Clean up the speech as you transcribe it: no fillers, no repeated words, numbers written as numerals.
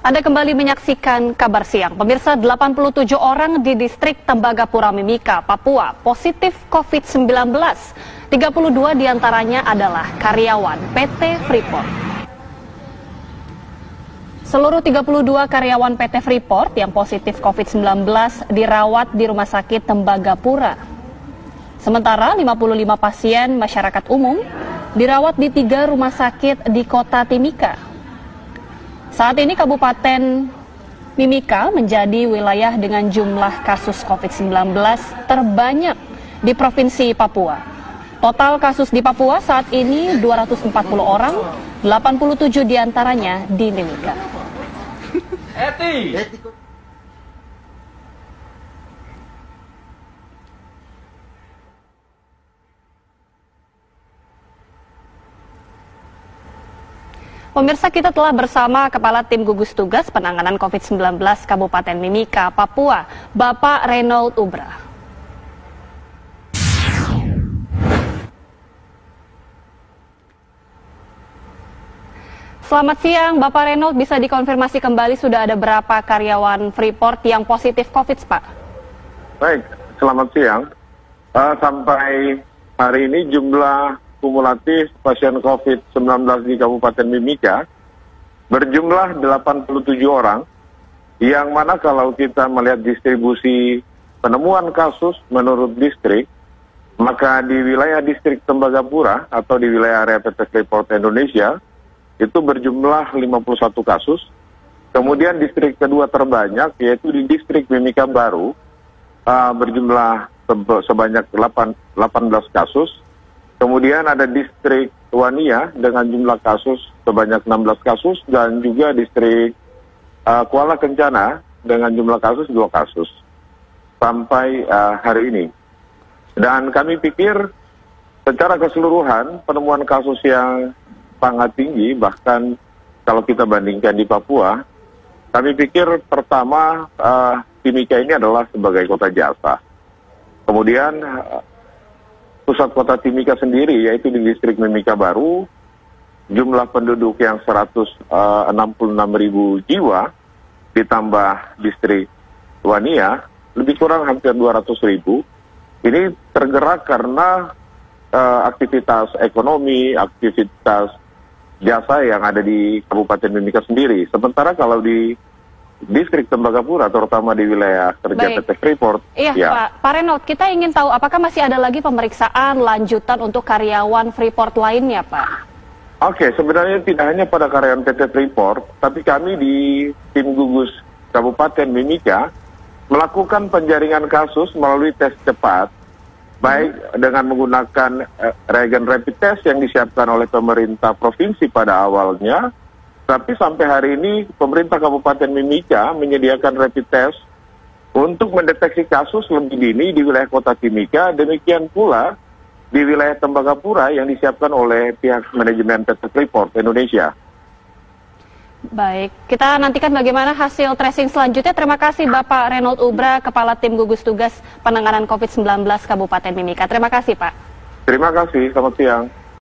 Anda kembali menyaksikan Kabar Siang. Pemirsa, 87 orang di distrik Tembagapura Mimika, Papua positif COVID-19. 32 diantaranya adalah karyawan PT Freeport. Seluruh 32 karyawan PT Freeport yang positif COVID-19 dirawat di Rumah Sakit Tembagapura. Sementara 55 pasien masyarakat umum dirawat di 3 rumah sakit di kota Timika. Saat ini Kabupaten Mimika menjadi wilayah dengan jumlah kasus COVID-19 terbanyak di Provinsi Papua. Total kasus di Papua saat ini 240 orang, 87 diantaranya di Mimika. Pemirsa, kita telah bersama Kepala Tim Gugus Tugas Penanganan COVID-19 Kabupaten Mimika, Papua, Bapak Reynold Ubra. Selamat siang, Bapak Reynold. Bisa dikonfirmasi kembali sudah ada berapa karyawan Freeport yang positif COVID, Pak? Baik, selamat siang. Sampai hari ini jumlah kumulatif pasien COVID-19 di Kabupaten Mimika berjumlah 87 orang, yang mana kalau kita melihat distribusi penemuan kasus menurut distrik, maka di wilayah distrik Tembagapura atau di wilayah area PT Freeport Indonesia itu berjumlah 51 kasus. Kemudian distrik kedua terbanyak yaitu di distrik Mimika Baru berjumlah sebanyak 18 kasus. Kemudian ada distrik Wania dengan jumlah kasus sebanyak 16 kasus dan juga distrik Kuala Kencana dengan jumlah kasus 2 kasus sampai hari ini. Dan kami pikir secara keseluruhan penemuan kasus yang sangat tinggi, bahkan kalau kita bandingkan di Papua, kami pikir pertama Timika ini adalah sebagai kota jasa. Kemudian pusat kota Timika sendiri, yaitu di distrik Mimika Baru, jumlah penduduk yang 166.000 jiwa, ditambah distrik Wania, lebih kurang hampir 200.000. Ini tergerak karena aktivitas ekonomi, aktivitas jasa yang ada di Kabupaten Mimika sendiri. Sementara kalau di distrik Tembagapura, terutama di wilayah kerja PT Freeport. Iya, ya. Pak Reynold, kita ingin tahu apakah masih ada lagi pemeriksaan lanjutan untuk karyawan Freeport lainnya, Pak? Oke, sebenarnya tidak hanya pada karyawan PT Freeport, tapi kami di tim gugus Kabupaten Mimika melakukan penjaringan kasus melalui tes cepat, baik dengan menggunakan reagen rapid test yang disiapkan oleh pemerintah provinsi pada awalnya. Tapi sampai hari ini pemerintah Kabupaten Mimika menyediakan rapid test untuk mendeteksi kasus lebih dini di wilayah kota Timika, demikian pula di wilayah Tembagapura yang disiapkan oleh pihak manajemen PT Freeport Indonesia. Baik, kita nantikan bagaimana hasil tracing selanjutnya. Terima kasih Bapak Reynold Ubra, Kepala Tim Gugus Tugas Penanganan COVID-19 Kabupaten Mimika. Terima kasih, Pak. Terima kasih, selamat siang.